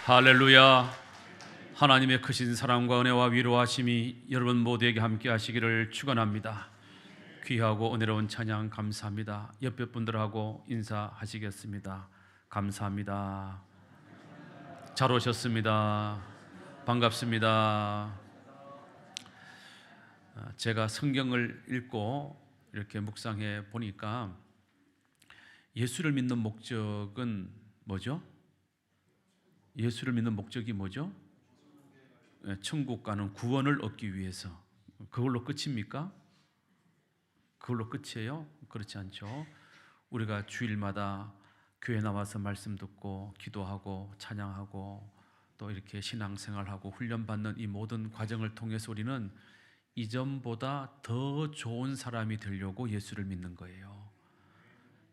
할렐루야. 하나님의 크신 사랑과 은혜와 위로하심이 여러분 모두에게 함께 하시기를 축원합니다. 귀하고 은혜로운 찬양 감사합니다. 옆에 분들하고 인사하시겠습니다. 감사합니다. 잘 오셨습니다. 반갑습니다. 제가 성경을 읽고 이렇게 묵상해 보니까 예수를 믿는 목적은 뭐죠? 예수를 믿는 목적이 뭐죠? 천국 가는 구원을 얻기 위해서. 그걸로 끝입니까? 그걸로 끝이에요? 그렇지 않죠. 우리가 주일마다 교회 나와서 말씀 듣고 기도하고 찬양하고 또 이렇게 신앙생활하고 훈련받는 이 모든 과정을 통해서 우리는 이전보다 더 좋은 사람이 되려고 예수를 믿는 거예요.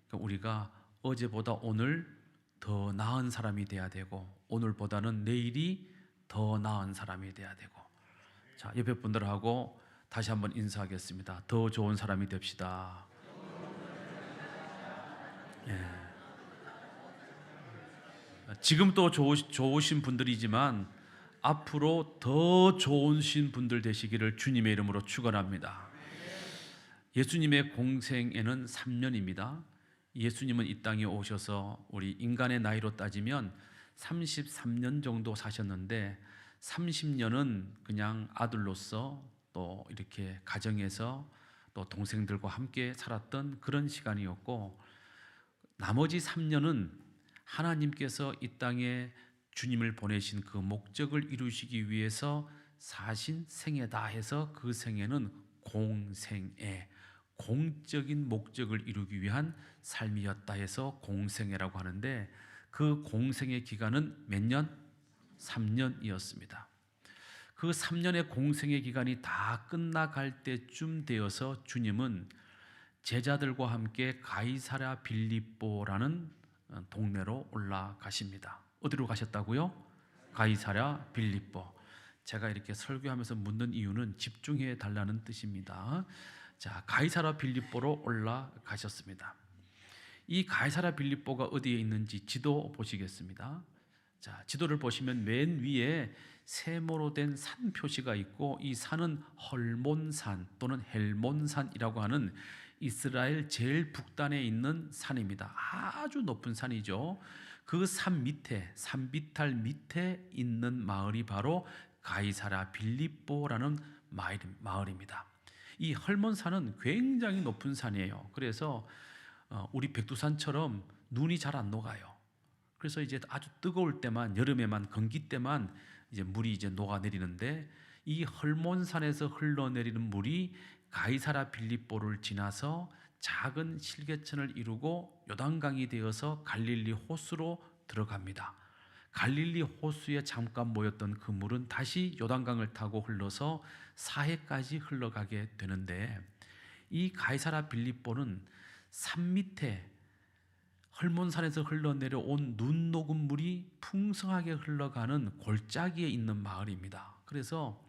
그러니까 우리가 어제보다 오늘 더 나은 사람이 돼야 되고, 오늘보다는 내일이 더 나은 사람이 돼야 되고. 자, 옆에 분들하고 다시 한번 인사하겠습니다. 더 좋은 사람이 됩시다. 예. 지금 또 좋으신 분들이지만 앞으로 더 좋으신 분들 되시기를 주님의 이름으로 축원합니다. 예수님의 공생애는 3년입니다. 예수님은 이 땅에 오셔서 우리 인간의 나이로 따지면 33년 정도 사셨는데 30년은 그냥 아들로서 또 이렇게 가정에서 또 동생들과 함께 살았던 그런 시간이었고, 나머지 3년은 하나님께서 이 땅에 주님을 보내신 그 목적을 이루시기 위해서 사신 생애다 해서 그 생애는 공생애, 공적인 목적을 이루기 위한 삶이었다 해서 공생애라고 하는데, 그 공생의 기간은 몇 년? 3년이었습니다. 그 3년의 공생의 기간이 다 끝나갈 때쯤 되어서 주님은 제자들과 함께 가이사랴 빌립보라는 동네로 올라가십니다. 어디로 가셨다고요? 가이사랴 빌립보. 제가 이렇게 설교하면서 묻는 이유는 집중해 달라는 뜻입니다. 자, 가이사랴 빌립보로 올라가셨습니다. 이 가이사랴 빌립보가 어디에 있는지 지도 보시겠습니다. 자, 지도를 보시면 맨 위에 세모로 된 산 표시가 있고, 이 산은 헐몬산 또는 헬몬산이라고 하는 이스라엘 제일 북단에 있는 산입니다. 아주 높은 산이죠. 그 산 밑에, 산비탈 밑에 있는 마을이 바로 가이사랴 빌립보라는 마을입니다. 이 헐몬산은 굉장히 높은 산이에요. 그래서 우리 백두산처럼 눈이 잘 안 녹아요. 그래서 이제 아주 뜨거울 때만, 여름에만, 건기 때만 이제 물이 이제 녹아내리는데, 이 헐몬산에서 흘러내리는 물이 가이사랴 빌립보를 지나서 작은 실개천을 이루고 요단강이 되어서 갈릴리 호수로 들어갑니다. 갈릴리 호수에 잠깐 모였던 그 물은 다시 요단강을 타고 흘러서 사해까지 흘러가게 되는데, 이 가이사랴 빌립보는 산 밑에 헐몬산에서 흘러내려온 눈 녹은 물이 풍성하게 흘러가는 골짜기에 있는 마을입니다. 그래서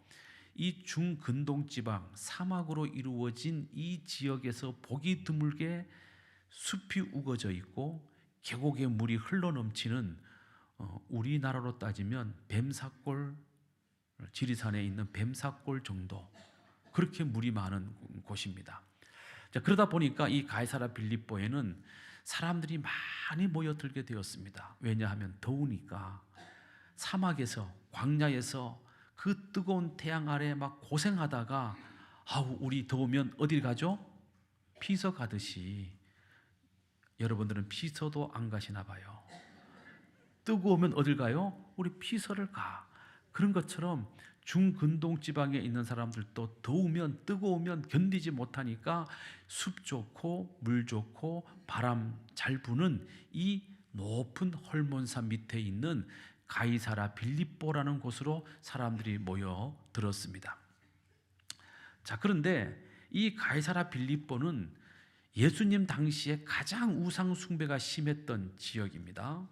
이 중근동 지방 사막으로 이루어진 이 지역에서 보기 드물게 숲이 우거져 있고 계곡의 물이 흘러넘치는, 우리나라로 따지면 뱀사골, 지리산에 있는 뱀사골 정도, 그렇게 물이 많은 곳입니다. 자, 그러다 보니까 이 가이사랴 빌립보에는 사람들이 많이 모여들게 되었습니다. 왜냐하면 더우니까. 사막에서, 광야에서 그 뜨거운 태양 아래 막 고생하다가, 우리 더우면 어딜 가죠? 피서 가듯이. 여러분들은 피서도 안 가시나 봐요. 뜨거우면 어딜 가요? 우리 피서를 가. 그런 것처럼 중근동 지방에 있는 사람들도 더우면, 뜨거우면 견디지 못하니까 숲 좋고 물 좋고 바람 잘 부는 이 높은 헐몬산 밑에 있는 가이사랴 빌립보라는 곳으로 사람들이 모여 들었습니다. 자, 그런데 이 가이사랴 빌립보는 예수님 당시에 가장 우상 숭배가 심했던 지역입니다.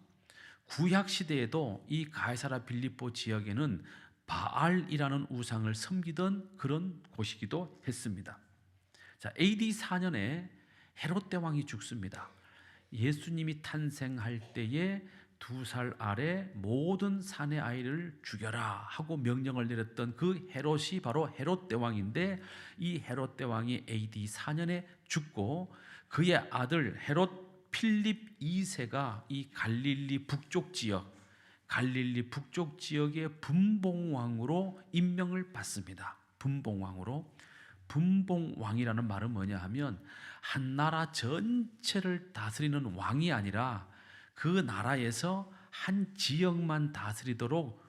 구약 시대에도 이 가이사랴 빌립보 지역에는 바알이라는 우상을 섬기던 그런 곳이기도 했습니다. 자, AD 4년에 헤롯 대왕이 죽습니다. 예수님이 탄생할 때에 2살 아래 모든 산의 아이를 죽여라 하고 명령을 내렸던 그 헤롯이 바로 헤롯 대왕인데, 이 헤롯 대왕이 AD 4년에 죽고 그의 아들 헤롯 필립 2세가 이 갈릴리 북쪽 지역의 분봉왕으로 임명을 받습니다. 분봉왕으로. 분봉왕이라는 말은 뭐냐 하면 한 나라 전체를 다스리는 왕이 아니라 그 나라에서 한 지역만 다스리도록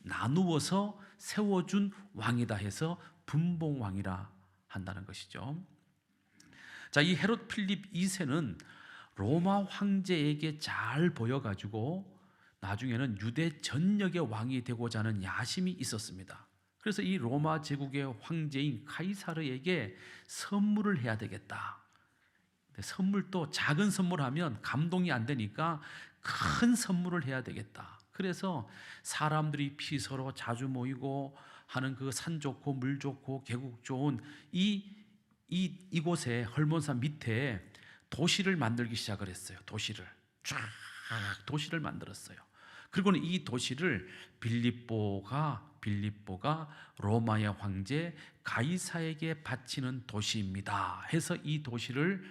나누어서 세워준 왕이다 해서 분봉왕이라 한다는 것이죠. 자, 이 헤롯 필립 2세는 로마 황제에게 잘 보여가지고 나중에는 유대 전역의 왕이 되고자 하는 야심이 있었습니다. 그래서 이 로마 제국의 황제인 카이사르에게 선물을 해야 되겠다. 선물도 작은 선물하면 감동이 안 되니까 큰 선물을 해야 되겠다. 그래서 사람들이 피서로 자주 모이고 하는 그 산 좋고 물 좋고 계곡 좋은 이곳에 헐몬산 밑에 도시를 만들기 시작을 했어요. 도시를 만들었어요. 그리고는 이 도시를 빌립보가 로마의 황제 가이사에게 바치는 도시입니다 해서 이 도시를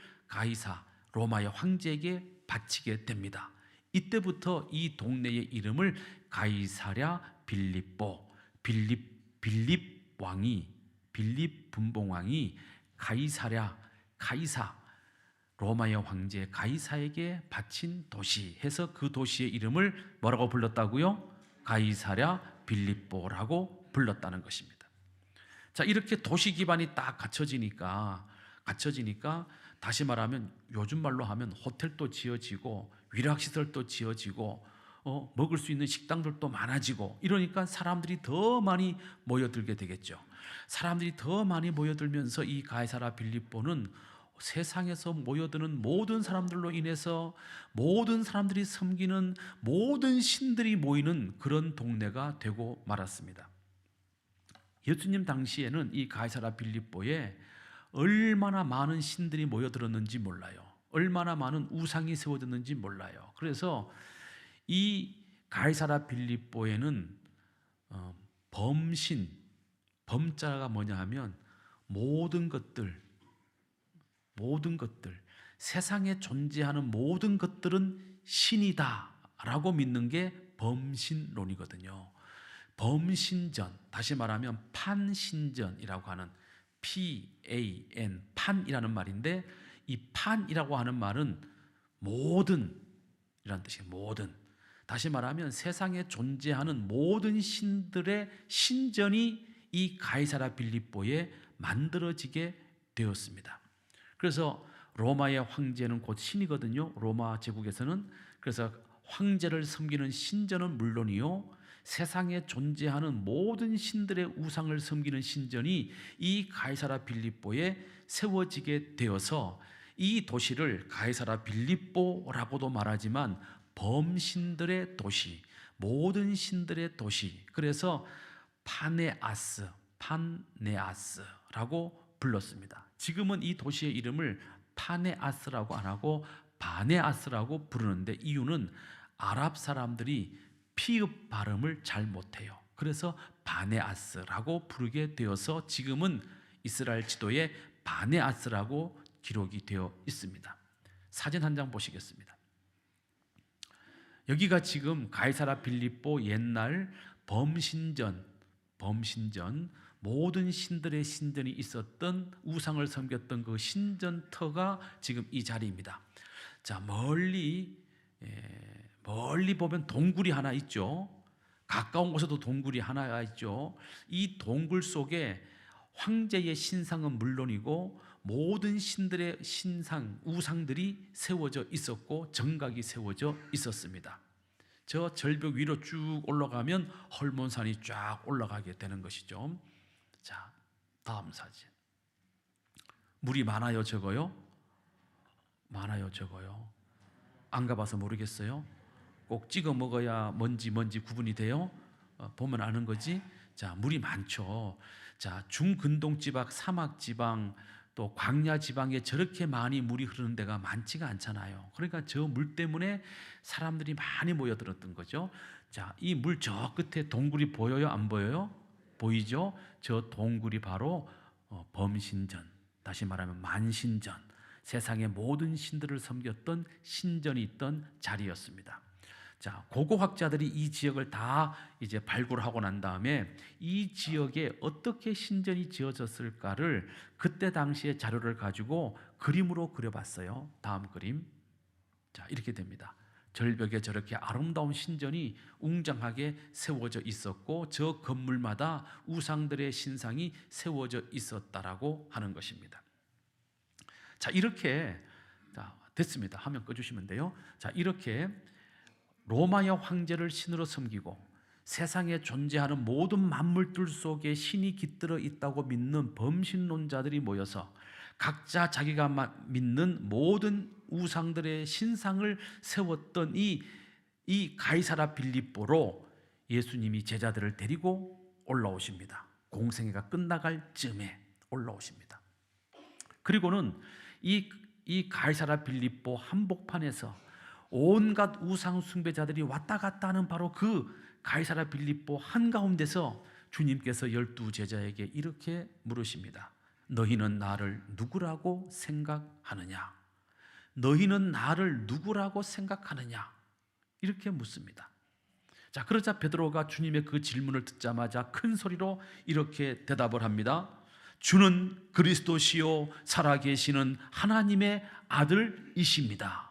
로마의 황제에게 바치게 됩니다. 이때부터 이 동네의 이름을 가이사랴 빌립보, 빌립 분봉왕이 가이사 로마의 황제 가이사에게 바친 도시 해서 그 도시의 이름을 뭐라고 불렀다고요? 가이사랴 빌립보라고 불렀다는 것입니다. 자, 이렇게 도시 기반이 딱 갖춰지니까 다시 말하면 요즘 말로 하면 호텔도 지어지고 위락시설도 지어지고 먹을 수 있는 식당들도 많아지고 이러니까 사람들이 더 많이 모여들게 되겠죠. 사람들이 더 많이 모여들면서 이 가이사랴 빌립보는 세상에서 모여드는 모든 사람들로 인해서 모든 사람들이 섬기는 모든 신들이 모이는 그런 동네가 되고 말았습니다. 예수님 당시에는 이 가이사랴 빌립보에 얼마나 많은 신들이 모여들었는지 몰라요. 얼마나 많은 우상이 세워졌는지 몰라요. 그래서 이 가이사랴 빌립보에는 범자가 뭐냐 하면 모든 것들, 세상에 존재하는 모든 것들은 신이다 라고 믿는 게 범신론이거든요. 범신전, 다시 말하면 판신전이라고 하는 PAN, 판이라는 말인데 이 판이라고 하는 말은 모든 이란 뜻이에요. 모든. 다시 말하면 세상에 존재하는 모든 신들의 신전이 이 가이사랴 빌립보에 만들어지게 되었습니다. 그래서 로마의 황제는 곧 신이거든요. 로마 제국에서는. 그래서 황제를 섬기는 신전은 물론이요, 세상에 존재하는 모든 신들의 우상을 섬기는 신전이 이 가이사랴 빌립보에 세워지게 되어서 이 도시를 가이사랴 빌립보라고도 말하지만 범신들의 도시, 모든 신들의 도시, 그래서 파네아스라고 불렀습니다. 지금은 이 도시의 이름을 파네아스라고 안 하고 바네아스라고 부르는데 이유는 아랍 사람들이 피읍 발음을 잘 못해요. 그래서 바네아스라고 부르게 되어서 지금은 이스라엘 지도에 바네아스라고 기록이 되어 있습니다. 사진 한 장 보시겠습니다. 여기가 지금 가이사랴 빌립보 옛날 범신전, 모든 신들의 신전이 있었던, 우상을 섬겼던 그 신전터가 지금 이 자리입니다. 자, 멀리 보면 동굴이 하나 있죠. 가까운 곳에도 동굴이 하나가 있죠. 이 동굴 속에 황제의 신상은 물론이고 모든 신들의 신상, 우상들이 세워져 있었고 정각이 세워져 있었습니다. 저 절벽 위로 쭉 올라가면 헐몬산이 쫙 올라가게 되는 것이죠. 자, 다음 사진. 물이 많아요, 적어요? 많아요, 적어요? 안 가봐서 모르겠어요. 꼭 찍어 먹어야 뭔지 구분이 돼요. 보면 아는 거지. 자, 물이 많죠. 자, 중근동 지방, 사막 지방, 또 광야 지방에 저렇게 많이 물이 흐르는 데가 많지가 않잖아요. 그러니까 저 물 때문에 사람들이 많이 모여들었던 거죠. 자, 이 물 저 끝에 동굴이 보여요? 안 보여요? 보이죠? 저 동굴이 바로 범신전, 다시 말하면 만신전, 세상의 모든 신들을 섬겼던 신전이 있던 자리였습니다. 자, 고고학자들이 이 지역을 다 이제 발굴하고 난 다음에 이 지역에 어떻게 신전이 지어졌을까를 그때 당시의 자료를 가지고 그림으로 그려봤어요. 다음 그림. 자, 이렇게 됩니다. 절벽에 저렇게 아름다운 신전이 웅장하게 세워져 있었고 저 건물마다 우상들의 신상이 세워져 있었다라고 하는 것입니다. 자, 이렇게 됐습니다. 화면 꺼주시면 돼요. 자, 이렇게 로마의 황제를 신으로 섬기고 세상에 존재하는 모든 만물들 속에 신이 깃들어 있다고 믿는 범신론자들이 모여서 각자 자기가 믿는 모든 우상들의 신상을 세웠던 이 가이사라 빌립보로 예수님이 제자들을 데리고 올라오십니다. 공생애가 끝나갈 즈음에 올라오십니다. 그리고는 이 가이사라 빌립보 한복판에서 온갖 우상 숭배자들이 왔다 갔다 하는 바로 그 가이사라 빌립보 한가운데서 주님께서 12 제자에게 이렇게 물으십니다. 너희는 나를 누구라고 생각하느냐? 너희는 나를 누구라고 생각하느냐? 이렇게 묻습니다. 자, 그러자 베드로가 주님의 그 질문을 듣자마자 큰 소리로 이렇게 대답을 합니다. 주는 그리스도시요 살아계시는 하나님의 아들이십니다.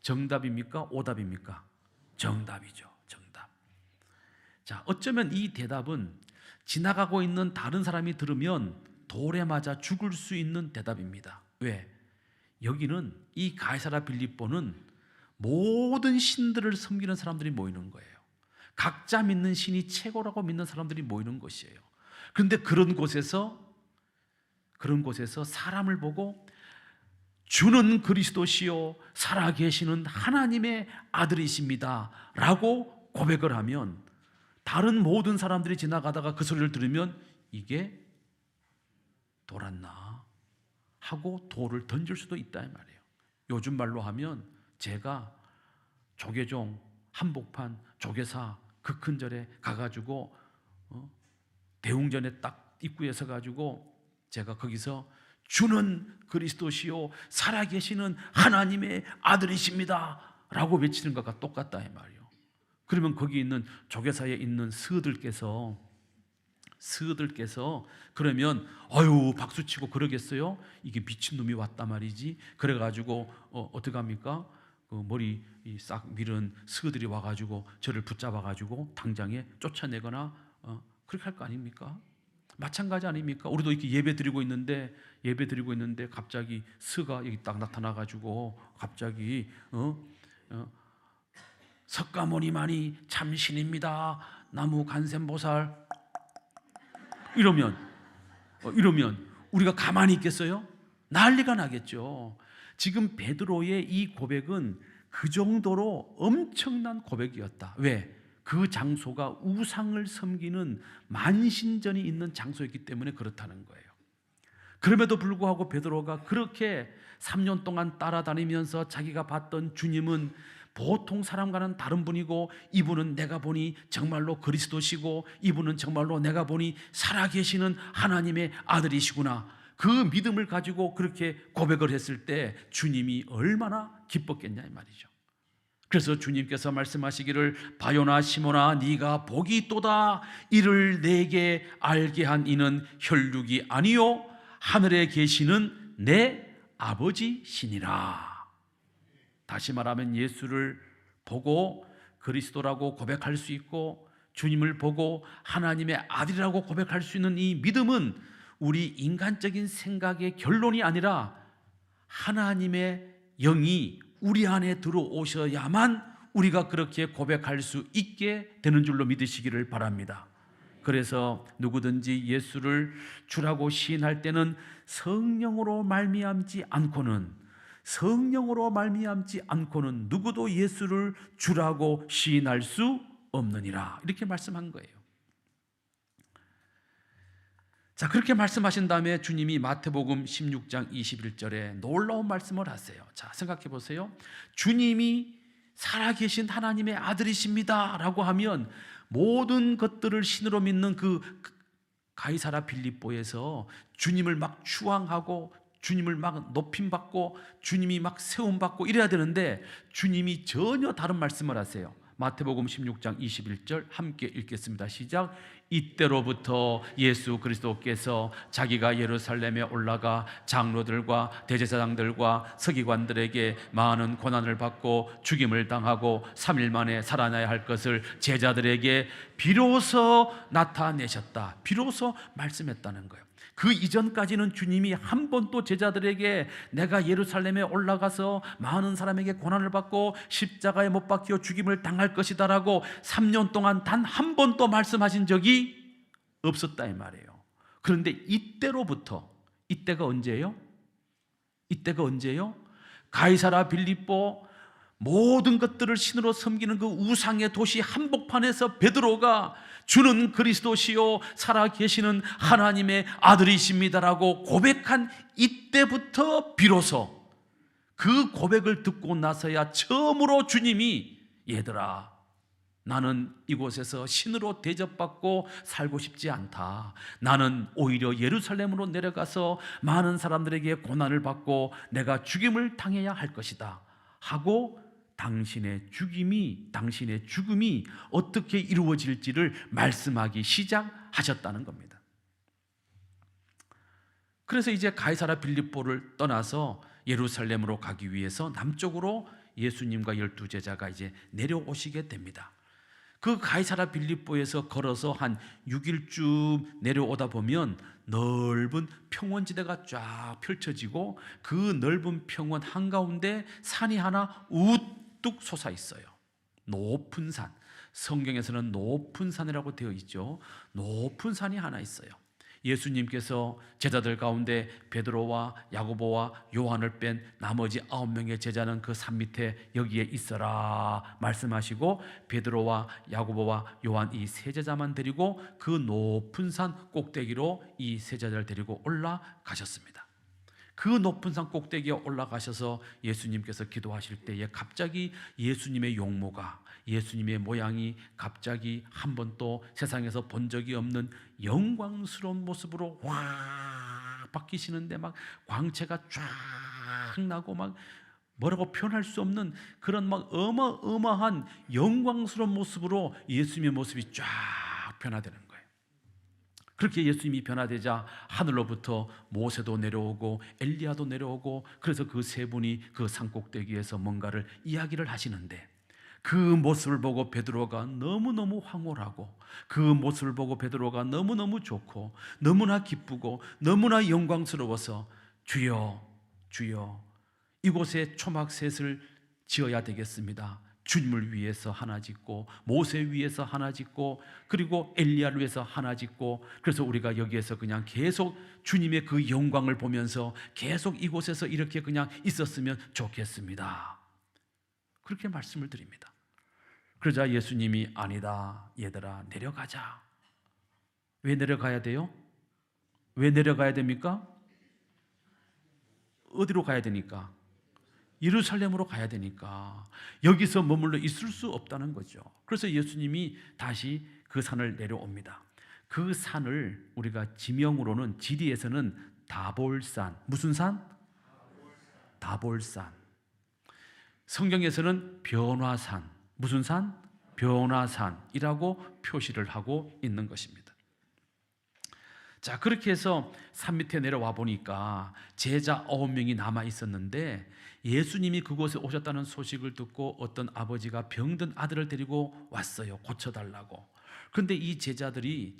정답입니까? 오답입니까? 정답이죠. 정답. 자, 어쩌면 이 대답은 지나가고 있는 다른 사람이 들으면 돌에 맞아 죽을 수 있는 대답입니다. 왜? 여기는 이 가이사라 빌립보는 모든 신들을 섬기는 사람들이 모이는 거예요. 각자 믿는 신이 최고라고 믿는 사람들이 모이는 것이에요. 그런데 그런 곳에서 사람을 보고 주는 그리스도시요 살아계시는 하나님의 아들이십니다 라고 고백을 하면 다른 모든 사람들이 지나가다가 그 소리를 들으면 이게 돌았나 하고 돌을 던질 수도 있다 이 말이에요. 요즘 말로 하면 제가 조계종 한복판 조계사 그 큰 절에 가가지고 대웅전에 딱 입구에 서가지고 제가 거기서 주는 그리스도시요 살아계시는 하나님의 아들이십니다 라고 외치는 것과 똑같다 이 말이에요. 그러면 거기 있는 조계사에 있는 스들께서 그러면 박수치고 그러겠어요? 이게 미친놈이 왔단 말이지. 그래가지고 어떻게 합니까? 그 머리 싹 밀은 스들이 와가지고 저를 붙잡아가지고 당장에 쫓아내거나 그렇게 할 거 아닙니까? 마찬가지 아닙니까? 우리도 이렇게 예배 드리고 있는데 갑자기 스가 여기 딱 나타나가지고 갑자기 석가모니만이 참신입니다. 나무 간센보살 이러면 우리가 가만히 있겠어요? 난리가 나겠죠. 지금 베드로의 이 고백은 그 정도로 엄청난 고백이었다. 왜? 그 장소가 우상을 섬기는 만신전이 있는 장소였기 때문에 그렇다는 거예요. 그럼에도 불구하고 베드로가 그렇게 3년 동안 따라다니면서 자기가 봤던 주님은 보통 사람과는 다른 분이고 이분은 내가 보니 정말로 그리스도시고 이분은 정말로 내가 보니 살아계시는 하나님의 아들이시구나. 그 믿음을 가지고 그렇게 고백을 했을 때 주님이 얼마나 기뻤겠냐 이 말이죠. 그래서 주님께서 말씀하시기를 바요나 시몬아 네가 복이 있도다. 이를 내게 알게 한 이는 혈육이 아니요 하늘에 계시는 내 아버지시니라. 다시 말하면 예수를 보고 그리스도라고 고백할 수 있고 주님을 보고 하나님의 아들이라고 고백할 수 있는 이 믿음은 우리 인간적인 생각의 결론이 아니라 하나님의 영이 우리 안에 들어오셔야만 우리가 그렇게 고백할 수 있게 되는 줄로 믿으시기를 바랍니다. 그래서 누구든지 예수를 주라고 시인할 때는 성령으로 말미암지 않고는 누구도 예수를 주라고 시인할 수 없느니라. 이렇게 말씀한 거예요. 자, 그렇게 말씀하신 다음에 주님이 마태복음 16장 21절에 놀라운 말씀을 하세요. 자, 생각해 보세요. 주님이 살아계신 하나님의 아들이십니다 라고 하면 모든 것들을 신으로 믿는 그 가이사라 빌립보에서 주님을 막 추앙하고 주님을 막 높임받고 주님이 막 세움받고 이래야 되는데 주님이 전혀 다른 말씀을 하세요. 마태복음 16장 21절 함께 읽겠습니다. 시작. 이때로부터 예수 그리스도께서 자기가 예루살렘에 올라가 장로들과 대제사장들과 서기관들에게 많은 고난을 받고 죽임을 당하고 3일 만에 살아나야 할 것을 제자들에게 비로소 나타내셨다. 비로소 말씀했다는 거예요. 그 이전까지는 주님이 한 번도 제자들에게 내가 예루살렘에 올라가서 많은 사람에게 고난을 받고 십자가에 못 박혀 죽임을 당할 것이다 라고 3년 동안 단 한 번도 말씀하신 적이 없었다 이 말이에요. 그런데 이때로부터, 이때가 언제예요? 이때가 언제예요? 가이사라 빌립보 모든 것들을 신으로 섬기는 그 우상의 도시 한복판에서 베드로가 주는 그리스도시요 살아계시는 하나님의 아들이십니다라고 고백한 이때부터 비로소 그 고백을 듣고 나서야 처음으로 주님이 얘들아 나는 이곳에서 신으로 대접받고 살고 싶지 않다. 나는 오히려 예루살렘으로 내려가서 많은 사람들에게 고난을 받고 내가 죽임을 당해야 할 것이다 하고 당신의 죽음이 어떻게 이루어질지를 말씀하기 시작하셨다는 겁니다. 그래서 이제 가이사라 빌립보를 떠나서 예루살렘으로 가기 위해서 남쪽으로 예수님과 12제자가 이제 내려오시게 됩니다. 그 가이사라 빌립보에서 걸어서 한 6일쯤 내려오다 보면 넓은 평원지대가 쫙 펼쳐지고 그 넓은 평원 한가운데 산이 하나 우뚝 솟아 있어요. 높은 산, 성경에서는 높은 산이라고 되어 있죠. 높은 산이 하나 있어요. 예수님께서 제자들 가운데 베드로와 야고보와 요한을 뺀 나머지 9명의 제자는 그 산 밑에 여기에 있어라 말씀하시고 베드로와 야고보와 요한 이 세 제자만 데리고 그 높은 산 꼭대기로 이 세 제자를 데리고 올라가셨습니다. 그 높은 산 꼭대기에 올라가셔서 예수님께서 기도하실 때에 갑자기 예수님의 용모가, 예수님의 모양이 갑자기 한 번도 세상에서 본 적이 없는 영광스러운 모습으로 확 바뀌시는데 막 광채가 쫙 나고 막 뭐라고 표현할 수 없는 그런 막 어마어마한 영광스러운 모습으로 예수님의 모습이 쫙 변화되는 거예요. 그렇게 예수님이 변화되자 하늘로부터 모세도 내려오고 엘리야도 내려오고 그래서 그 세 분이 그 산꼭대기에서 뭔가를 이야기를 하시는데 그 모습을 보고 베드로가 너무너무 황홀하고 그 모습을 보고 베드로가 너무너무 좋고 너무나 기쁘고 너무나 영광스러워서 주여 주여 이곳에 초막셋을 지어야 되겠습니다. 주님을 위해서 하나 짓고 모세 위해서 하나 짓고 그리고 엘리야를 위해서 하나 짓고 그래서 우리가 여기에서 그냥 계속 주님의 그 영광을 보면서 계속 이곳에서 이렇게 그냥 있었으면 좋겠습니다. 그렇게 말씀을 드립니다. 그러자 예수님이 아니다 얘들아 내려가자. 왜 내려가야 돼요? 왜 내려가야 됩니까? 어디로 가야 되니까? 예루살렘으로 가야 되니까 여기서 머물러 있을 수 없다는 거죠. 그래서 예수님이 다시 그 산을 내려옵니다. 그 산을 우리가 지명으로는 지리에서는 다볼산, 무슨 산? 다볼산. 성경에서는 변화산, 무슨 산? 변화산이라고 표시를 하고 있는 것입니다. 자, 그렇게 해서 산 밑에 내려와 보니까 제자 9명이 남아 있었는데 예수님이 그곳에 오셨다는 소식을 듣고 어떤 아버지가 병든 아들을 데리고 왔어요. 고쳐달라고. 그런데 이 제자들이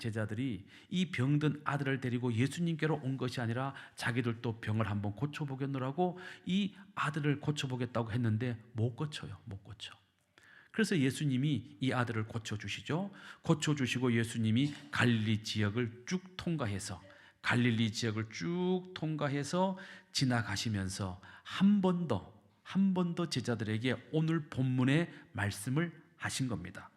이 병든 아들을 데리고 예수님께로 온 것이 아니라 자기들도 병을 한번 고쳐보겠노라고 이 아들을 고쳐보겠다고 했는데 못 고쳐요. 못 고쳐. 그래서 예수님이 이 아들을 고쳐주시죠. 고쳐주시고 예수님이 갈릴리 지역을 쭉 통과해서 지나가시면서 한 번 더 제자들에게 오늘 본문의 말씀을 하신 겁니다.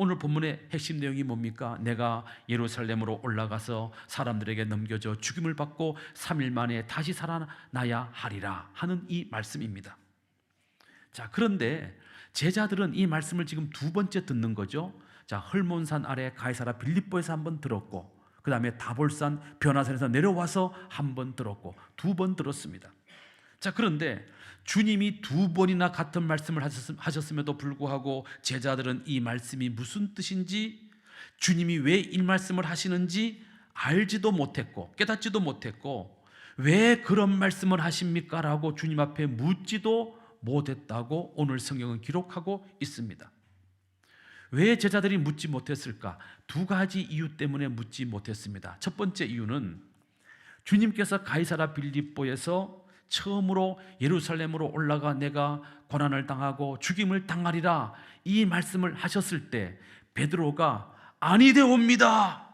오늘 본문의 핵심 내용이 뭡니까? 내가 예루살렘으로 올라가서 사람들에게 넘겨져 죽임을 받고 3일 만에 다시 살아나야 하리라 하는 이 말씀입니다. 자, 그런데 제자들은 이 말씀을 지금 두 번째 듣는 거죠. 자, 헐몬산 아래 가이사라 빌립보에서 한 번 들었고, 그 다음에 다볼산 변화산에서 내려와서 한 번 들었고, 두 번 들었습니다. 자, 그런데 주님이 두 번이나 같은 말씀을 하셨음에도 불구하고 제자들은 이 말씀이 무슨 뜻인지, 주님이 왜 이 말씀을 하시는지 알지도 못했고 깨닫지도 못했고, 왜 그런 말씀을 하십니까? 라고 주님 앞에 묻지도 못했다고 오늘 성경은 기록하고 있습니다. 왜 제자들이 묻지 못했을까? 두 가지 이유 때문에 묻지 못했습니다. 첫 번째 이유는 주님께서 가이사라 빌립보에서 처음으로 예루살렘으로 올라가 내가 고난을 당하고 죽임을 당하리라 이 말씀을 하셨을 때 베드로가 아니되옵니다,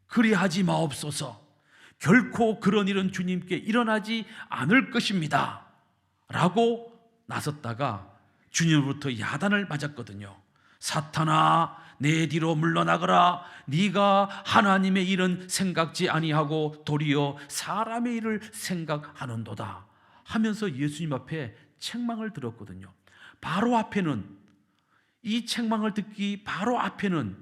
그리하지 마옵소서, 결코 그런 일은 주님께 일어나지 않을 것입니다 라고 나섰다가 주님으로부터 야단을 맞았거든요. 사탄아, 내 뒤로 물러나거라. 네가 하나님의 일은 생각지 아니하고 도리어 사람의 일을 생각하는도다 하면서 예수님 앞에 책망을 들었거든요. 바로 앞에는, 이 책망을 듣기 바로 앞에는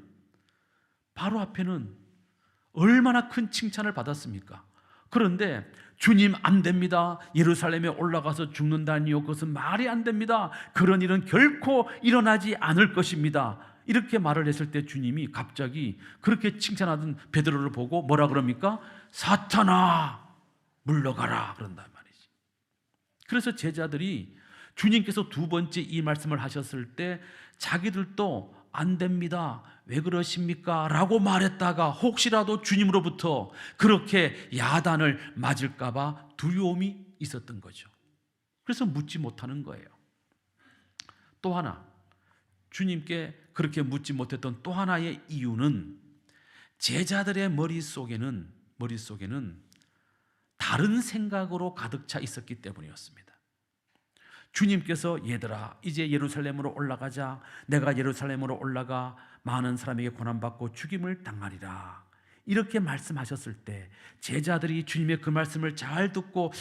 얼마나 큰 칭찬을 받았습니까? 그런데 주님 안 됩니다, 예루살렘에 올라가서 죽는다니요, 그것은 말이 안 됩니다, 그런 일은 결코 일어나지 않을 것입니다, 이렇게 말을 했을 때 주님이 갑자기 그렇게 칭찬하던 베드로를 보고 뭐라 그럽니까? 사탄아, 물러가라 그런단 말이지. 그래서 제자들이 주님께서 두 번째 이 말씀을 하셨을 때 자기들도 안 됩니다, 왜 그러십니까? 라고 말했다가 혹시라도 주님으로부터 그렇게 야단을 맞을까봐 두려움이 있었던 거죠. 그래서 묻지 못하는 거예요. 또 하나, 주님께 그렇게 묻지 못했던 또 하나의 이유는 제자들의 머릿속에는 다른 생각으로 가득 차 있었기 때문이었습니다. 주님께서 얘들아, 이제 예루살렘으로 올라가자. 내가 예루살렘으로 올라가 많은 사람에게 고난받고 죽임을 당하리라 이렇게 말씀하셨을 때 제자들이 주님의 그 말씀을 잘 듣고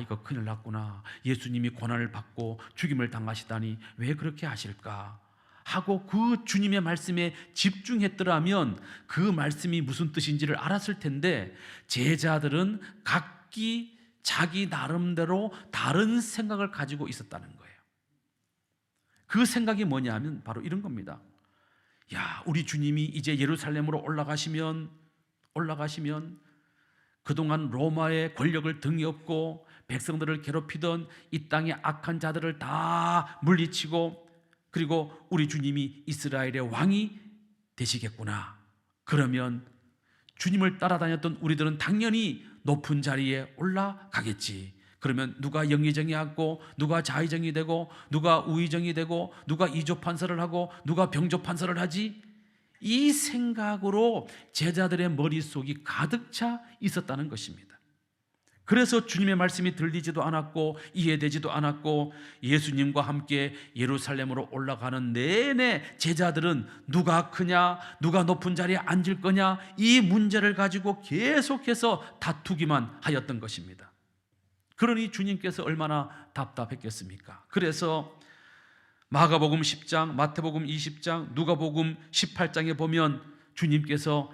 이거 큰일 났구나, 예수님이 고난을 받고 죽임을 당하시다니 왜 그렇게 하실까 하고 그 주님의 말씀에 집중했더라면 그 말씀이 무슨 뜻인지를 알았을 텐데, 제자들은 각기 자기 나름대로 다른 생각을 가지고 있었다는 거예요. 그 생각이 뭐냐면 바로 이런 겁니다. 야, 우리 주님이 이제 예루살렘으로 올라가시면 그동안 로마의 권력을 등에 업고 백성들을 괴롭히던 이 땅의 악한 자들을 다 물리치고, 그리고 우리 주님이 이스라엘의 왕이 되시겠구나. 그러면 주님을 따라다녔던 우리들은 당연히 높은 자리에 올라가겠지. 그러면 누가 영의정이하고 누가 자의정이 되고 누가 우의정이 되고 누가 이조판서를 하고 누가 병조판서를 하지? 이 생각으로 제자들의 머릿속이 가득 차 있었다는 것입니다. 그래서 주님의 말씀이 들리지도 않았고 이해되지도 않았고, 예수님과 함께 예루살렘으로 올라가는 내내 제자들은 누가 크냐, 누가 높은 자리에 앉을 거냐, 이 문제를 가지고 계속해서 다투기만 하였던 것입니다. 그러니 주님께서 얼마나 답답했겠습니까? 그래서 마가복음 10장, 마태복음 20장, 누가복음 18장에 보면 주님께서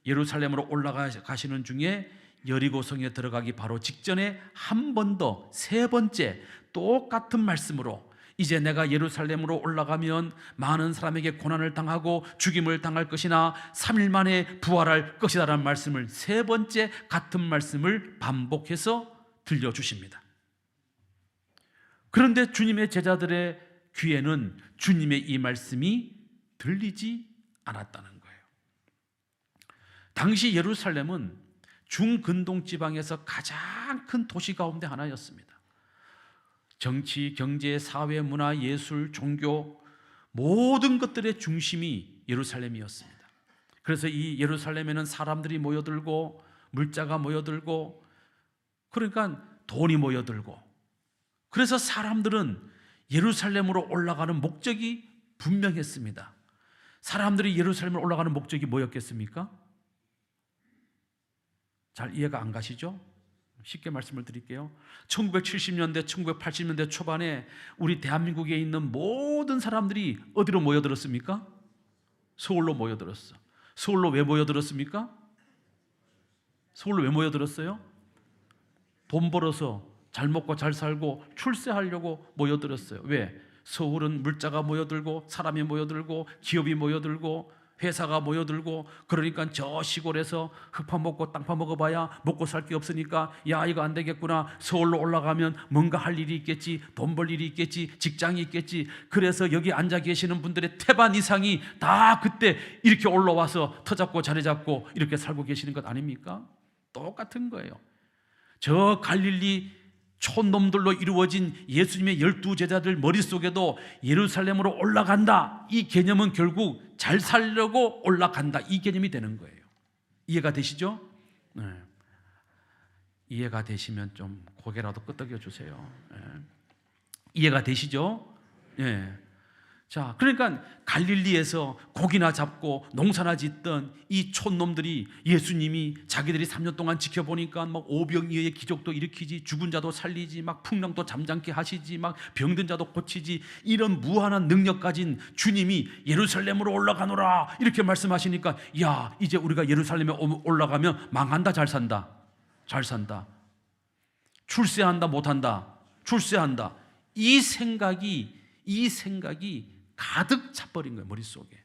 예루살렘으로 올라가시는 중에 여리고성에 들어가기 바로 직전에 한 번 더, 세 번째 똑같은 말씀으로 이제 내가 예루살렘으로 올라가면 많은 사람에게 고난을 당하고 죽임을 당할 것이나 3일 만에 부활할 것이다라는 말씀을, 세 번째 같은 말씀을 반복해서 들려주십니다. 그런데 주님의 제자들의 귀에는 주님의 이 말씀이 들리지 않았다는 거예요. 당시 예루살렘은 중근동 지방에서 가장 큰 도시 가운데 하나였습니다. 정치, 경제, 사회, 문화, 예술, 종교 모든 것들의 중심이 예루살렘이었습니다. 그래서 이 예루살렘에는 사람들이 모여들고 물자가 모여들고, 그러니까 돈이 모여들고, 그래서 사람들은 예루살렘으로 올라가는 목적이 분명했습니다. 사람들이 예루살렘을 올라가는 목적이 뭐였겠습니까? 잘 이해가 안 가시죠? 쉽게 말씀을 드릴게요. 1970년대, 1980년대 초반에 우리 대한민국에 있는 모든 사람들이 어디로 모여들었습니까? 서울로 모여들었어. 서울로 왜 모여들었습니까? 서울로 왜 모여들었어요? 돈 벌어서 잘 먹고 잘 살고 출세하려고 모여들었어요. 왜? 서울은 물자가 모여들고 사람이 모여들고 기업이 모여들고 회사가 모여들고, 그러니까 저 시골에서 흙파 먹고 땅파 먹어봐야 먹고 살 게 없으니까 야, 이거 안 되겠구나, 서울로 올라가면 뭔가 할 일이 있겠지, 돈 벌 일이 있겠지, 직장이 있겠지. 그래서 여기 앉아 계시는 분들의 태반 이상이 다 그때 이렇게 올라와서 터잡고 자리 잡고 이렇게 살고 계시는 것 아닙니까? 똑같은 거예요. 저 갈릴리 촌놈들로 이루어진 예수님의 12제자들 머릿속에도 예루살렘으로 올라간다, 이 개념은 결국 잘 살려고 올라간다, 이 개념이 되는 거예요. 이해가 되시죠? 네. 이해가 되시면 좀 고개라도 끄덕여 주세요. 네. 이해가 되시죠? 네. 자, 그러니까 갈릴리에서 고기나 잡고 농사나 짓던 이 촌놈들이, 예수님이 자기들이 3년 동안 지켜보니까 막 오병이어의 기적도 일으키지, 죽은 자도 살리지, 막 풍랑도 잠잠케 하시지, 막 병든 자도 고치지, 이런 무한한 능력 가진 주님이 예루살렘으로 올라가노라 이렇게 말씀하시니까, 야, 이제 우리가 예루살렘에 올라가면 망한다, 잘 산다? 잘 산다. 출세한다, 못한다? 출세한다. 이 생각이 가득 차버린 거예요, 머릿속에.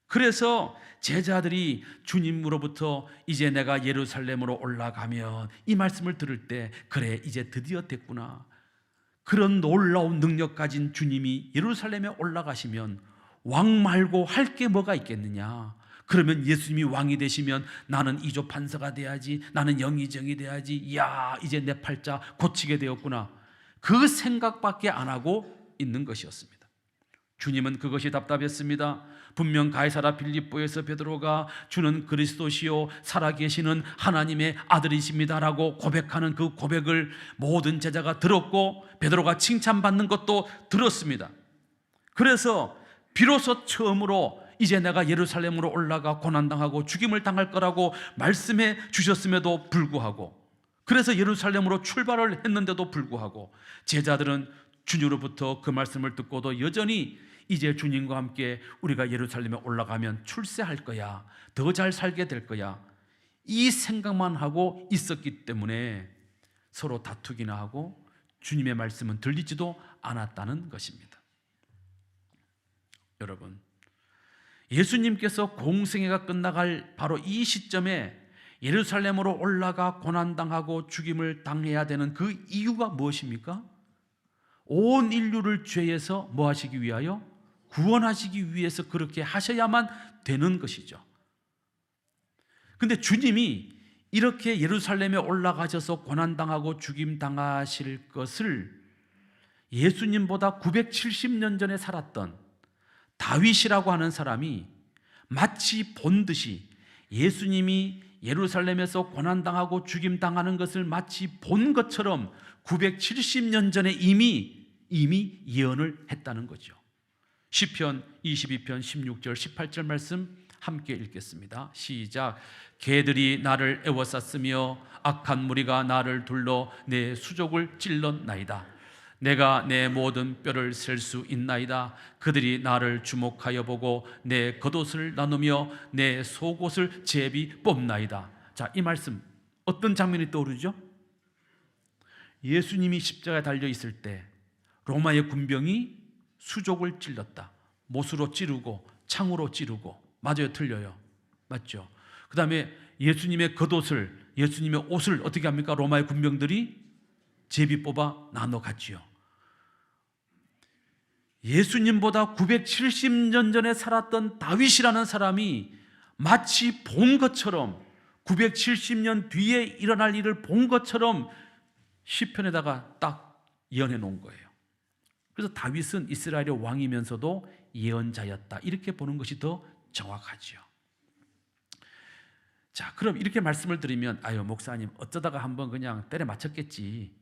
그래서 제자들이 주님으로부터 이제 내가 예루살렘으로 올라가면, 이 말씀을 들을 때, 그래, 이제 드디어 됐구나, 그런 놀라운 능력 가진 주님이 예루살렘에 올라가시면 왕 말고 할 게 뭐가 있겠느냐, 그러면 예수님이 왕이 되시면 나는 이조 판서가 돼야지, 나는 영의정이 돼야지, 야, 이제 내 팔자 고치게 되었구나, 그 생각밖에 안 하고 있는 것이었습니다. 주님은 그것이 답답했습니다. 분명 가이사라 빌립보에서 베드로가 주는 그리스도시요 살아계시는 하나님의 아들이십니다라고 고백하는 그 고백을 모든 제자가 들었고, 베드로가 칭찬받는 것도 들었습니다. 그래서 비로소 처음으로 이제 내가 예루살렘으로 올라가 고난당하고 죽임을 당할 거라고 말씀해 주셨음에도 불구하고, 그래서 예루살렘으로 출발을 했는데도 불구하고 제자들은 주님으로부터 그 말씀을 듣고도 여전히 이제 주님과 함께 우리가 예루살렘에 올라가면 출세할 거야, 더 잘 살게 될 거야, 이 생각만 하고 있었기 때문에 서로 다투기나 하고 주님의 말씀은 들리지도 않았다는 것입니다. 여러분, 예수님께서 공생애가 끝나갈 바로 이 시점에 예루살렘으로 올라가 고난당하고 죽임을 당해야 되는 그 이유가 무엇입니까? 온 인류를 죄에서 뭐 하시기 위하여? 구원하시기 위해서 그렇게 하셔야만 되는 것이죠. 근데 주님이 이렇게 예루살렘에 올라가셔서 고난당하고 죽임당하실 것을 예수님보다 970년 전에 살았던 다윗이라고 하는 사람이 마치 본 듯이, 예수님이 예루살렘에서 고난당하고 죽임당하는 것을 마치 본 것처럼 970년 전에 이미 예언을 했다는 거죠. 시편 22편 16절 18절 말씀 함께 읽겠습니다. 시작. 개들이 나를 애워쌌으며 악한 무리가 나를 둘러 내 수족을 찔렀나이다. 내가 내 모든 뼈를 셀 수 있나이다. 그들이 나를 주목하여 보고 내 겉옷을 나누며 내 속옷을 제비 뽑나이다. 자, 이 말씀 어떤 장면이 떠오르죠? 예수님이 십자가에 달려 있을 때 로마의 군병이 수족을 찔렀다. 못으로 찌르고 창으로 찌르고. 맞아요, 틀려요? 맞죠? 그 다음에 예수님의 겉옷을, 예수님의 옷을 어떻게 합니까? 로마의 군병들이 제비 뽑아 나눠 갔지요. 예수님보다 970년 전에 살았던 다윗이라는 사람이 마치 본 것처럼, 970년 뒤에 일어날 일을 본 것처럼 시편에다가 딱 예언해 놓은 거예요. 그래서 다윗은 이스라엘의 왕이면서도 예언자였다, 이렇게 보는 것이 더 정확하지요. 자, 그럼 이렇게 말씀을 드리면, 아유 목사님 어쩌다가 한번 그냥 때려 맞췄겠지,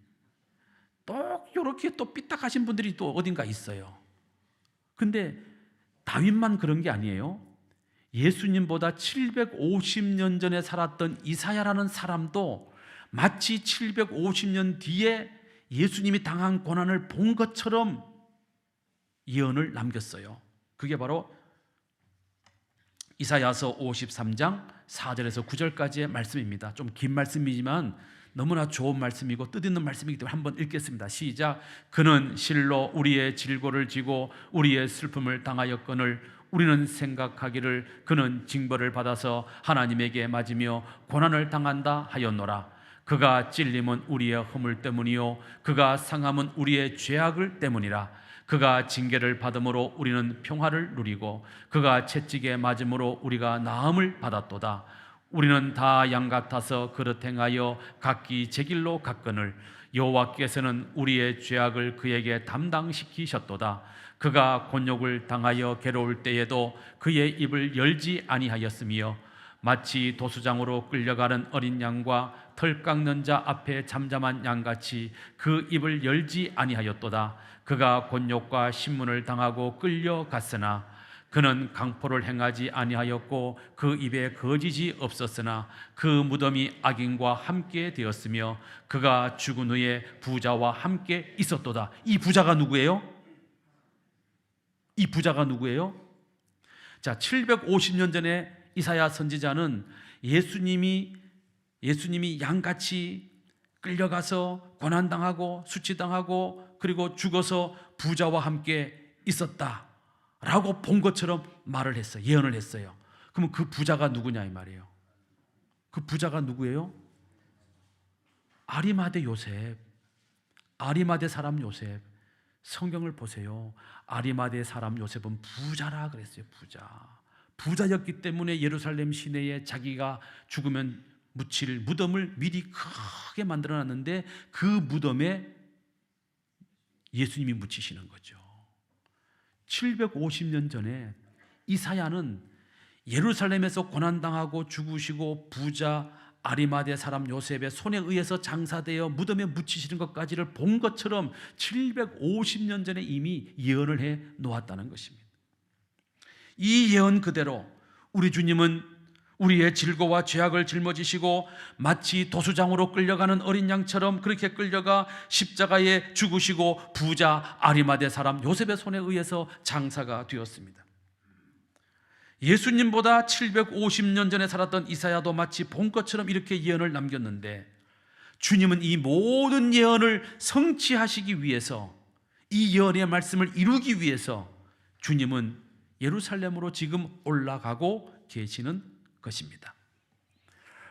또 이렇게 또 삐딱하신 분들이 또 어딘가 있어요. 근데 다윗만 그런 게 아니에요. 예수님보다 750년 전에 살았던 이사야라는 사람도 마치 750년 뒤에 예수님이 당한 고난을 본 것처럼 예언을 남겼어요. 그게 바로 이사야서 53장 4절에서 9절까지의 말씀입니다. 좀 긴 말씀이지만 너무나 좋은 말씀이고 뜻있는 말씀이기 때문에 한번 읽겠습니다. 시작. 그는 실로 우리의 질고를 지고 우리의 슬픔을 당하였거늘 우리는 생각하기를 그는 징벌을 받아서 하나님에게 맞으며 고난을 당한다 하였노라. 그가 찔림은 우리의 허물 때문이요 그가 상함은 우리의 죄악을 때문이라. 그가 징계를 받음으로 우리는 평화를 누리고 그가 채찍에 맞음으로 우리가 나음을 받았도다. 우리는 다 양 같아서 그릇 행하여 각기 제 길로 갔거늘 여호와께서는 우리의 죄악을 그에게 담당시키셨도다. 그가 곤욕을 당하여 괴로울 때에도 그의 입을 열지 아니하였으며 마치 도수장으로 끌려가는 어린 양과 털 깎는 자 앞에 잠잠한 양같이 그 입을 열지 아니하였도다. 그가 곤욕과 신문을 당하고 끌려갔으나 그는 강포를 행하지 아니하였고 그 입에 거짓이 없었으나 그 무덤이 악인과 함께 되었으며 그가 죽은 후에 부자와 함께 있었도다. 이 부자가 누구예요? 이 부자가 누구예요? 자, 750년 전에 이사야 선지자는 예수님이 양같이 끌려가서 고난당하고 수치당하고 그리고 죽어서 부자와 함께 있었다라고 본 것처럼 말을 했어요. 예언을 했어요. 그러면 그 부자가 누구냐 이 말이에요. 그 부자가 누구예요? 아리마대 요셉, 아리마대 사람 요셉. 성경을 보세요. 아리마대 사람 요셉은 부자라 그랬어요. 부자였기 때문에 예루살렘 시내에 자기가 죽으면 묻힐 무덤을 미리 크게 만들어놨는데 그 무덤에 예수님이 묻히시는 거죠. 750년 전에 이사야는 예루살렘에서 고난당하고 죽으시고 부자 아리마대 사람 요셉의 손에 의해서 장사되어 무덤에 묻히시는 것까지를 본 것처럼 750년 전에 이미 예언을 해 놓았다는 것입니다. 이 예언 그대로 우리 주님은 우리의 질고와 죄악을 짊어지시고 마치 도수장으로 끌려가는 어린 양처럼 그렇게 끌려가 십자가에 죽으시고 부자 아리마대 사람 요셉의 손에 의해서 장사가 되었습니다. 예수님보다 750년 전에 살았던 이사야도 마치 본 것처럼 이렇게 예언을 남겼는데 주님은 이 모든 예언을 성취하시기 위해서 이 예언의 말씀을 이루기 위해서 주님은 예루살렘으로 지금 올라가고 계시는 것입니다.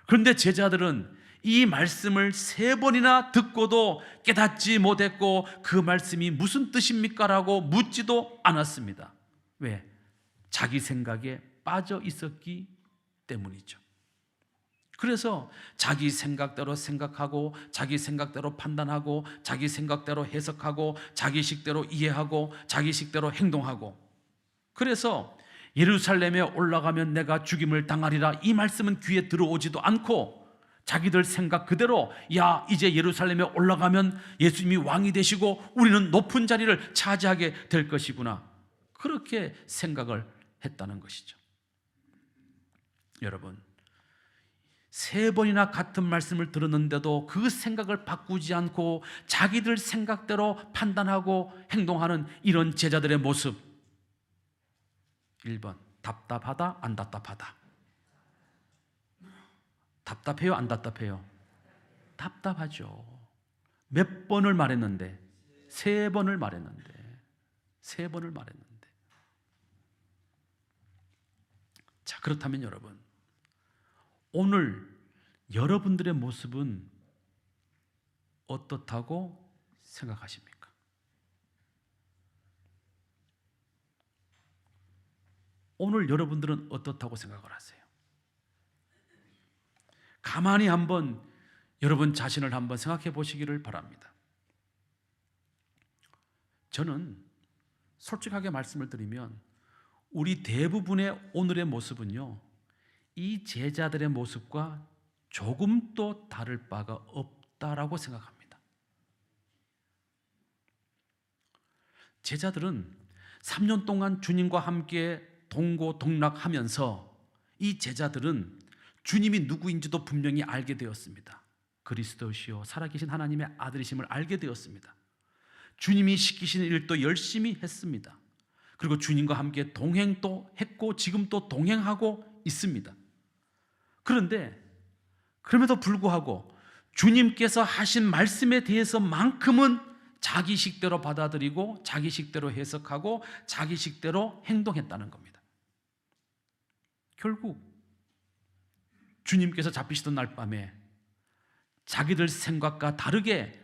그런데 제자들은 이 말씀을 3번이나 듣고도 깨닫지 못했고 그 말씀이 무슨 뜻입니까? 라고 묻지도 않았습니다. 왜? 자기 생각에 빠져 있었기 때문이죠. 그래서 자기 생각대로 생각하고 자기 생각대로 판단하고 자기 생각대로 해석하고 자기식대로 이해하고 자기식대로 행동하고 그래서 예루살렘에 올라가면 내가 죽임을 당하리라 이 말씀은 귀에 들어오지도 않고 자기들 생각 그대로 야 이제 예루살렘에 올라가면 예수님이 왕이 되시고 우리는 높은 자리를 차지하게 될 것이구나 그렇게 생각을 했다는 것이죠. 여러분 3번이나 같은 말씀을 들었는데도 그 생각을 바꾸지 않고 자기들 생각대로 판단하고 행동하는 이런 제자들의 모습 1번 답답하다 안 답답하다? 답답해요 안 답답해요? 답답하죠. 몇 번을 말했는데 3번을 말했는데 자 그렇다면 여러분 오늘 여러분들의 모습은 어떻다고 생각하십니까? 오늘 여러분들은 어떻다고 생각을 하세요? 가만히 한번 여러분 자신을 한번 생각해 보시기를 바랍니다. 저는 솔직하게 말씀을 드리면 우리 대부분의 오늘의 모습은요 이 제자들의 모습과 조금도 다를 바가 없다라고 생각합니다. 제자들은 3년 동안 주님과 함께 동고동락하면서 이 제자들은 주님이 누구인지도 분명히 알게 되었습니다. 그리스도시요 살아계신 하나님의 아들이심을 알게 되었습니다. 주님이 시키신 일도 열심히 했습니다. 그리고 주님과 함께 동행도 했고 지금 또 동행하고 있습니다. 그런데 그럼에도 불구하고 주님께서 하신 말씀에 대해서만큼은 자기식대로 받아들이고 자기식대로 해석하고 자기식대로 행동했다는 겁니다. 결국 주님께서 잡히시던 날 밤에 자기들 생각과 다르게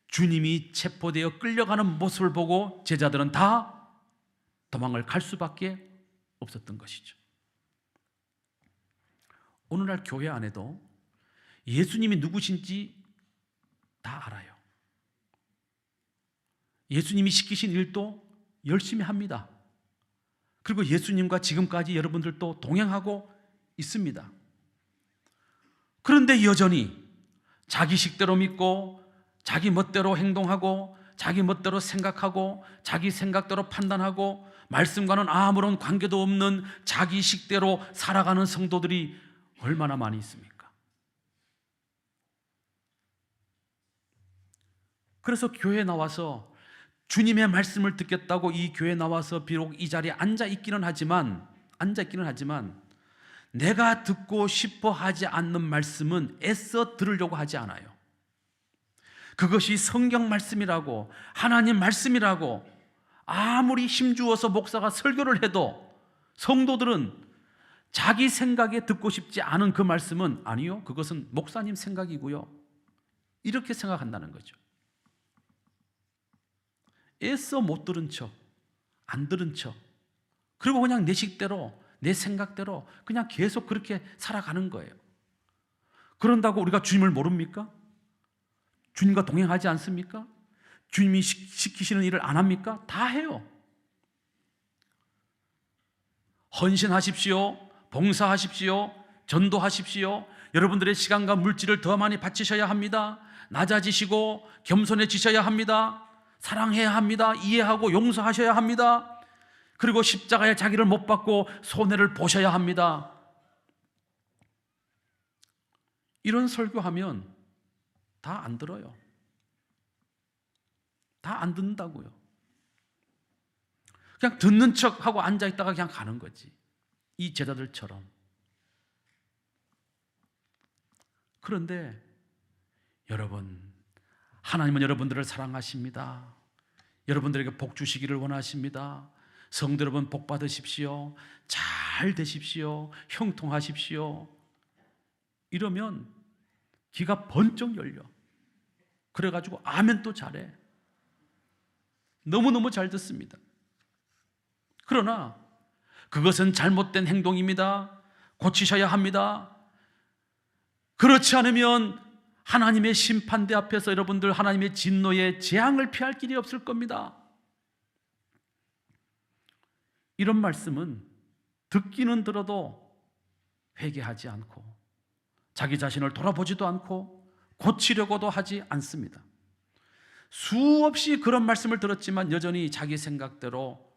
주님이 체포되어 끌려가는 모습을 보고 제자들은 다 도망을 갈 수밖에 없었던 것이죠. 오늘날 교회 안에도 예수님이 누구신지 다 알아요. 예수님이 시키신 일도 열심히 합니다. 그리고 예수님과 지금까지 여러분들도 동행하고 있습니다. 그런데 여전히 자기 식대로 믿고 자기 멋대로 행동하고 자기 멋대로 생각하고 자기 생각대로 판단하고 말씀과는 아무런 관계도 없는 자기 식대로 살아가는 성도들이 얼마나 많이 있습니까? 그래서 교회에 나와서 주님의 말씀을 듣겠다고 이 교회에 나와서 비록 이 자리에 앉아 있기는 하지만 내가 듣고 싶어 하지 않는 말씀은 애써 들으려고 하지 않아요. 그것이 성경 말씀이라고 하나님 말씀이라고 아무리 힘주어서 목사가 설교를 해도 성도들은 자기 생각에 듣고 싶지 않은 그 말씀은 아니요, 그것은 목사님 생각이고요, 이렇게 생각한다는 거죠. 애써 못 들은 척, 안 들은 척, 그리고 그냥 내 식대로 내 생각대로 그냥 계속 그렇게 살아가는 거예요. 그런다고 우리가 주님을 모릅니까? 주님과 동행하지 않습니까? 주님이 시키시는 일을 안 합니까? 다 해요. 헌신하십시오, 봉사하십시오, 전도하십시오. 여러분들의 시간과 물질을 더 많이 바치셔야 합니다. 낮아지시고 겸손해지셔야 합니다. 사랑해야 합니다. 이해하고 용서하셔야 합니다. 그리고 십자가에 자기를 못 박고 손해를 보셔야 합니다. 이런 설교하면 다 안 들어요. 다 안 듣는다고요. 그냥 듣는 척하고 앉아있다가 그냥 가는 거지, 이 제자들처럼. 그런데 여러분, 하나님은 여러분들을 사랑하십니다. 여러분들에게 복 주시기를 원하십니다. 성도 여러분, 복 받으십시오. 잘 되십시오. 형통하십시오. 이러면 귀가 번쩍 열려. 그래가지고 아멘 또 잘해. 너무너무 잘 듣습니다. 그러나 그것은 잘못된 행동입니다. 고치셔야 합니다. 그렇지 않으면 하나님의 심판대 앞에서 여러분들 하나님의 진노의 재앙을 피할 길이 없을 겁니다. 이런 말씀은 듣기는 들어도 회개하지 않고 자기 자신을 돌아보지도 않고 고치려고도 하지 않습니다. 수없이 그런 말씀을 들었지만 여전히 자기 생각대로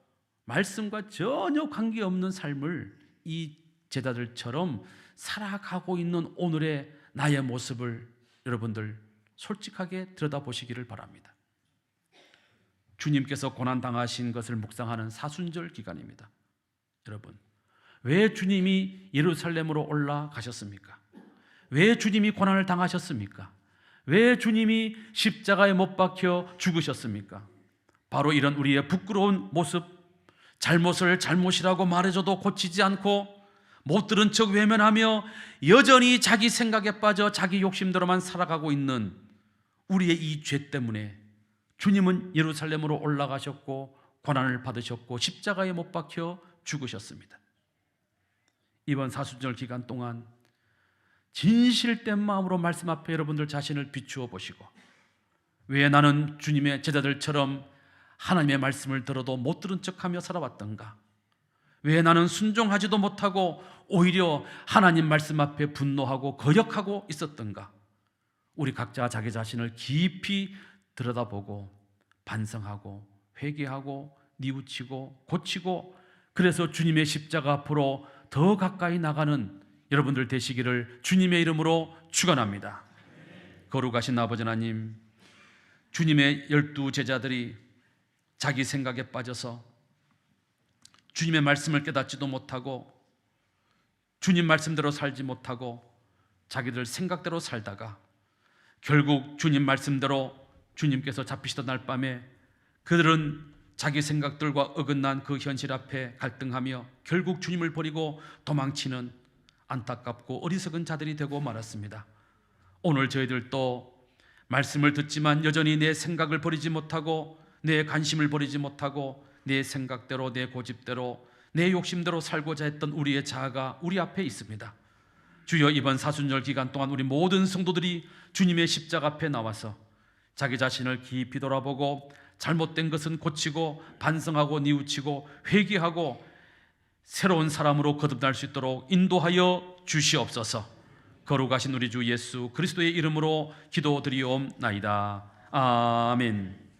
말씀과 전혀 관계없는 삶을 이 제자들처럼 살아가고 있는 오늘의 나의 모습을 여러분들 솔직하게 들여다보시기를 바랍니다. 주님께서 고난당하신 것을 묵상하는 사순절 기간입니다. 여러분, 왜 주님이 예루살렘으로 올라가셨습니까? 왜 주님이 고난을 당하셨습니까? 왜 주님이 십자가에 못 박혀 죽으셨습니까? 바로 이런 우리의 부끄러운 모습, 잘못을 잘못이라고 말해줘도 고치지 않고 못 들은 척 외면하며 여전히 자기 생각에 빠져 자기 욕심대로만 살아가고 있는 우리의 이 죄 때문에 주님은 예루살렘으로 올라가셨고 고난을 받으셨고 십자가에 못 박혀 죽으셨습니다. 이번 사순절 기간 동안 진실된 마음으로 말씀 앞에 여러분들 자신을 비추어 보시고, 왜 나는 주님의 제자들처럼 하나님의 말씀을 들어도 못 들은 척하며 살아왔던가? 왜 나는 순종하지도 못하고 오히려 하나님 말씀 앞에 분노하고 거역하고 있었던가? 우리 각자 자기 자신을 깊이 들여다보고 반성하고 회개하고 뉘우치고 고치고, 그래서 주님의 십자가 앞으로 더 가까이 나가는 여러분들 되시기를 주님의 이름으로 축원합니다. 거룩하신 아버지 하나님, 주님의 12 제자들이 자기 생각에 빠져서 주님의 말씀을 깨닫지도 못하고 주님 말씀대로 살지 못하고 자기들 생각대로 살다가 결국 주님 말씀대로 주님께서 잡히시던 날 밤에 그들은 자기 생각들과 어긋난 그 현실 앞에 갈등하며 결국 주님을 버리고 도망치는 안타깝고 어리석은 자들이 되고 말았습니다. 오늘 저희들도 말씀을 듣지만 여전히 내 생각을 버리지 못하고 내 관심을 버리지 못하고 내 생각대로, 내 고집대로, 내 욕심대로 살고자 했던 우리의 자아가 우리 앞에 있습니다. 주여, 이번 사순절 기간 동안 우리 모든 성도들이 주님의 십자가 앞에 나와서 자기 자신을 깊이 돌아보고 잘못된 것은 고치고 반성하고 뉘우치고 회개하고 새로운 사람으로 거듭날 수 있도록 인도하여 주시옵소서. 거룩하신 우리 주 예수 그리스도의 이름으로 기도드리옵나이다. 아멘.